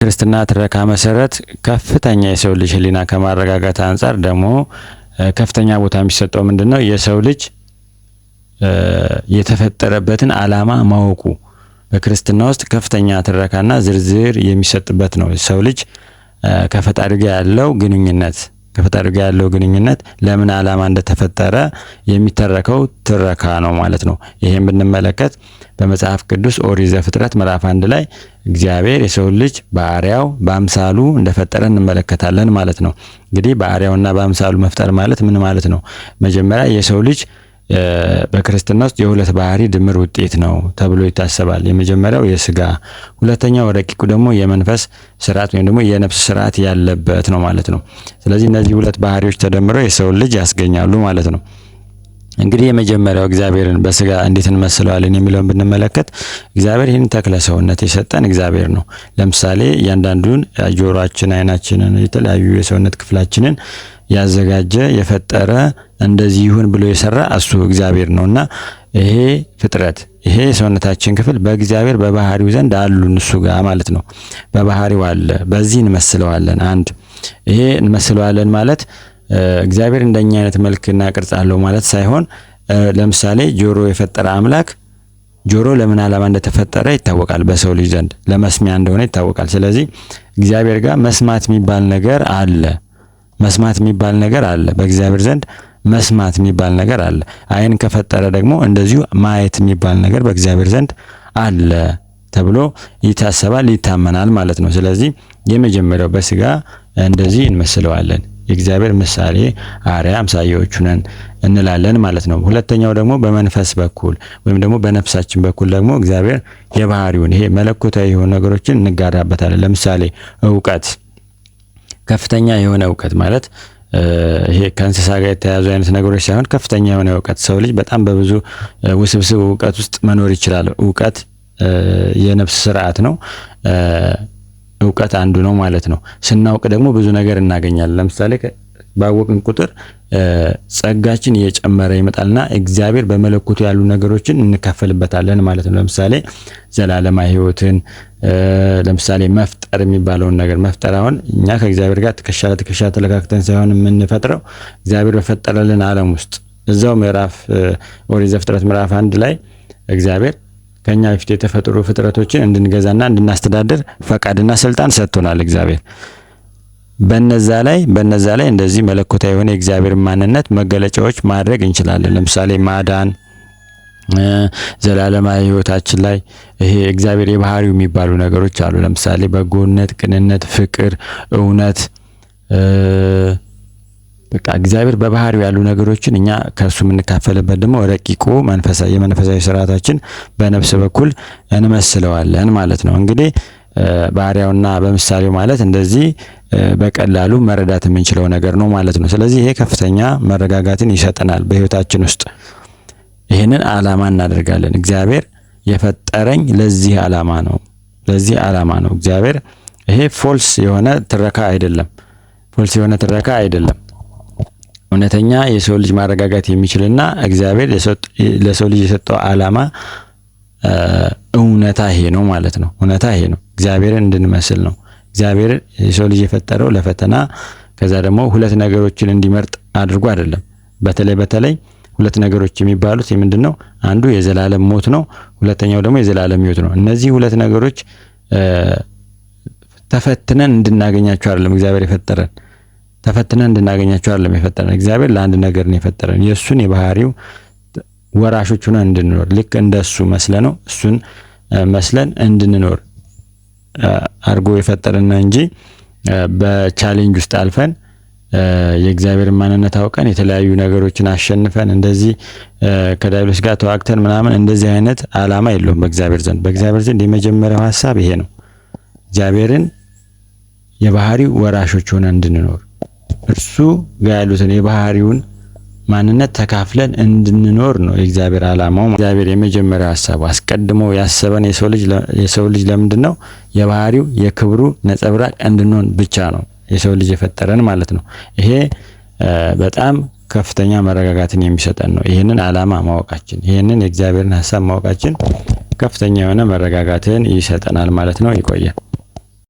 ክርስትና ትረካ መሰረት ከፍተኛ የሰው ልጅ ህሊና ከማረጋጋት አንፃር ደግሞ ከፍተኛ ቦታ የሚሰጠው ምንድነው? የሰው ልጅ የተፈጠረበትን ዓላማ ማወቁ በክርስትና ውስጥ ከፍተኛ ትረካና ዝርዝር የሚሰጥበት ነው። ሰው ልጅ ከፈጣሪ ጋር ያለው ግንኙነት ለምን ዓላማ እንደተፈጠረ የሚተረከው ትረካ ነው ማለት ነው። ይሄን ብንመለከት በመጽሐፍ ቅዱስ ኦሪት ዘፍጥረት ምዕራፍ 1 ላይ እግዚአብሔር የሰው ልጅ በአርአያው በአምሳሉ እንደፈጠረ እንመለከታለን ማለት ነው። እንግዲህ በአርአያውና በአምሳሉ መፍጠር ማለት ምን ማለት ነው? መጀመሪያ የሰው ልጅ በክርስትና ውስጥ የሁለት ባህሪ ድምር ውጤት ነው ተብሎ ይታሰባል። የመጀመሪያው የስጋ፣ ሁለተኛው ረቂቁ ደግሞ የመንፈስ ስርዓት ወይም ደግሞ የነፍስ ስርዓት ያለበት ነው ማለት ነው። ስለዚህ እነዚህ ሁለት ባህሪዎች ተደምረው የሰው ልጅ ያስገኛሉ ማለት ነው። እንግዲህ የመጀመሪያው እግዚአብሔርን በስጋ እንዴት እንመስለዋለን የሚለውን ብንመለከት እግዚአብሔር ይህን ተክለ ሰውነት የሰጠን እግዚአብሔር ነው። ለምሳሌ እያንዳንዱን ጆሮአችን፣ አይናችንን፣ የተለያዩ የሰውነት ክፍላችንን ያዘጋጀ የፈጠረ እንደዚህ ይሁን ብሎ የሰራ እሱ እግዚአብሔር ነውና ይሄ ፍጥረት ይሄ የሰውነታችን ክፍል በእግዚአብሔር በባህሪው ዘንድ አሉ እሱ ጋር ማለት ነው። በባህሪው አለ። በዚህ እንመስለዋለን። አንድ ይሄ እንመስለዋለን ማለት እግዚአብሔር እንደኛ አይነት መልክና ቅርጽ አለው ማለት ሳይሆን ለምሳሌ ጆሮ የፈጠረ አምላክ ጆሮ ለምን ዓላማ እንደተፈጠረ ይታወቃል። በሰው ልጅ ዘንድ ለመስሚያ እንደሆነ ይታወቃል። ስለዚህ እግዚአብሔር ጋር መስማት የሚባል ነገር አለ። መስማት የሚባል ነገር አለ። በእግዚአብሔር ዘንድ መስማት የሚባል ነገር አለ። አይን ከፈጠረ ደግሞ እንደዚሁ ማየት የሚባል ነገር በእግዚአብሔር ዘንድ አለ ተብሎ ይታሰባል፣ ይታመናል ማለት ነው። ስለዚህ የመጀመሪያው በስጋ እንደዚህ እንመስለዋለን። የእግዚአብሔር ምሳሌ አርአያ አምሳያዎቹ ነን እንላለን ማለት ነው። ሁለተኛው ደግሞ በመንፈስ በኩል ወይም ደግሞ በነፍሳችን በኩል ደግሞ እግዚአብሔር የባህሪውን ይሄ መለኮታዊ የሆኑ ነገሮችን እንጋራበታለን። ለምሳሌ እውቀት፣ ከፍተኛ የሆነ እውቀት ማለት ይሄ ከእንስሳ ጋር የተያዙ አይነት ነገሮች ሳይሆን ከፍተኛ የሆነ እውቀት። ሰው ልጅ በጣም በብዙ ውስብስብ እውቀት ውስጥ መኖር ይችላል። እውቀት የነፍስ ስርዓት ነው። እውቀት አንዱ ነው ማለት ነው። ስናውቅ ደግሞ ብዙ ነገር እናገኛለን። ለምሳሌ ባወቅን ቁጥር ጸጋችን እየጨመረ ይመጣልና እግዚአብሔር በመለኮቱ ያሉ ነገሮችን እንካፈልበታለን ማለት ነው። ለምሳሌ ዘላለማዊ ሕይወትን ለምሳሌ መፍጠር የሚባለውን ነገር መፍጠር አሁን እኛ ከእግዚአብሔር ጋር ትከሻ ለትከሻ ተለካክተን ሳይሆን የምንፈጥረው እግዚአብሔር በፈጠረልን ዓለም ውስጥ እዛው ኦሪት ዘፍጥረት ምዕራፍ 1 ላይ እግዚአብሔር ከኛ በፊት የተፈጠሩ ፍጥረቶችን እንድንገዛና እንድናስተዳድር ፈቃድና ስልጣን ሰጥቶናል። እግዚአብሔር በነዛ ላይ እንደዚህ መለኮታዊ የሆነ የእግዚአብሔር ማንነት መገለጫዎች ማድረግ እንችላለን። ለምሳሌ ማዳን፣ ዘላለማዊ ሕይወታችን ላይ ይሄ እግዚአብሔር የባህሪው የሚባሉ ነገሮች አሉ። ለምሳሌ በጎነት፣ ቅንነት፣ ፍቅር፣ እውነት በቃ እግዚአብሔር በባህሪው ያሉ ነገሮችን እኛ ከሱ የምንካፈልበት ደግሞ ረቂቁ የመንፈሳዊ ስርዓታችን በነፍስ በኩል እንመስለዋለን ማለት ነው። እንግዲህ ባህሪያውና በምሳሌው ማለት እንደዚህ በቀላሉ መረዳት የምንችለው ነገር ነው ማለት ነው። ስለዚህ ይሄ ከፍተኛ መረጋጋትን ይሰጠናል በህይወታችን ውስጥ። ይሄንን ዓላማ እናደርጋለን። እግዚአብሔር የፈጠረኝ ለዚህ ዓላማ ነው። እግዚአብሔር ይሄ ፎልስ የሆነ ትረካ አይደለም። እውነተኛ የሰው ልጅ ማረጋጋት የሚችልና እግዚአብሔር ለሰው ልጅ የሰጠው ዓላማ እውነታ ይሄ ነው ማለት ነው። እውነታ ይሄ ነው። እግዚአብሔርን እንድንመስል ነው። እግዚአብሔር የሰው ልጅ የፈጠረው ለፈተና ከዛ ደግሞ ሁለት ነገሮችን እንዲመርጥ አድርጎ አይደለም። በተለይ ሁለት ነገሮች የሚባሉት ምንድነው? አንዱ የዘላለም ሞት ነው። ሁለተኛው ደግሞ የዘላለም ሕይወት ነው። እነዚህ ሁለት ነገሮች ተፈትነን እንድናገኛቸው አይደለም እግዚአብሔር የፈጠረን። ተፈትነን እንድናገኛቸው አይደለም የፈጠረን። እግዚአብሔር ለአንድ ነገር ነው የፈጠረን። የእሱን የባህሪው ወራሾች ሆነን እንድንኖር ልክ እንደሱ መስለነው እሱን መስለን እንድንኖር አርጎ የፈጠረን እንጂ በቻሌንጅ ውስጥ አልፈን የእግዚአብሔር ማንነት አውቀን የተለያዩ ነገሮችን አሸንፈን እንደዚህ ከዳይብሎስ ጋር ተዋግተን ምናምን እንደዚህ አይነት ዓላማ የለውም በእግዚአብሔር ዘንድ። በእግዚአብሔር ዘንድ የመጀመሪያው ሐሳብ ይሄ ነው። እግዚአብሔርን የባህሪው ወራሾች ሆነን እንድንኖር እርሱ ጋር ያሉትን የባህሪውን ማንነት ተካፍለን እንድንኖር ነው የእግዚአብሔር ዓላማው። እግዚአብሔር የመጀመሪያው ሐሳቡ አስቀድሞ ያሰበን የሰው ልጅ ለምንድነው? የባህሪው የክብሩ ነጸብራቅ እንድንሆን ብቻ ነው የሰው ልጅ የፈጠረን ማለት ነው። ይሄ በጣም ከፍተኛ መረጋጋትን የሚሰጠን ነው። ይሄንን ዓላማ ማወቃችን፣ ይሄንን የእግዚአብሔርን ሐሳብ ማወቃችን ከፍተኛ የሆነ መረጋጋትን ይሰጠናል ማለት ነው። ይቆያል።